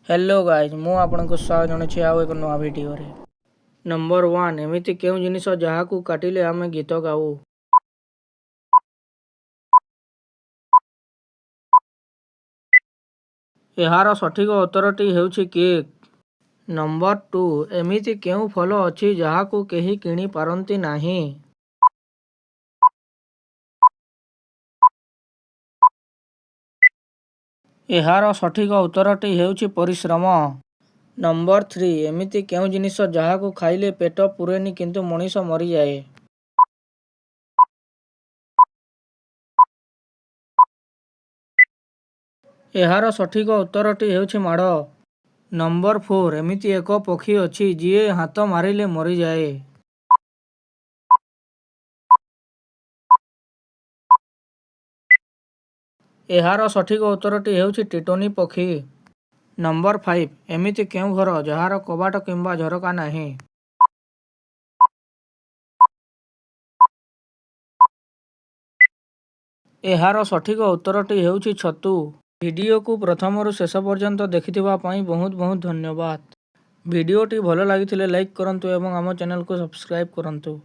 Hello guys मु आपनको स्वागत जनाऊँ आउ एक नवा वीडियो रे। नंबर 1 एमिति केउ जिनिस जहाकू काटिले आमे गीत गाऊ। एहार सठिक उत्तरटी हेउछि केक। नंबर 2 एमिति केउ फल अछि जहाकू केही किणी पारंती नाही। एहार सठिक उत्तरटी हेउछि परिश्रम। नंबर 3 एमिति केउ जिनिस जहाकू खाइले पेट पुरेनी किंतु मनीष मरी जाए। एहार सठिक उत्तरटी हेउछि माड़। नंबर 4 एमिति एक पक्षी अछि जिए हाथ मारिले मरी जाए। एहार सठिक उत्तरटी हेउछि टिटोनी पक्षी। नंबर 5 एमिति केउ घर जहार कबाट किंबा झरका नाही। एहार सठिक उत्तरटी हेउछि छतु। वीडियो को प्रथमरु शेष पर्यंत देखिथिबा पई बहुत बहुत धन्यवाद। वीडियोटी भल लागिथिले लाइक करंतु एवं आम चैनल को सब्सक्राइब करंतु।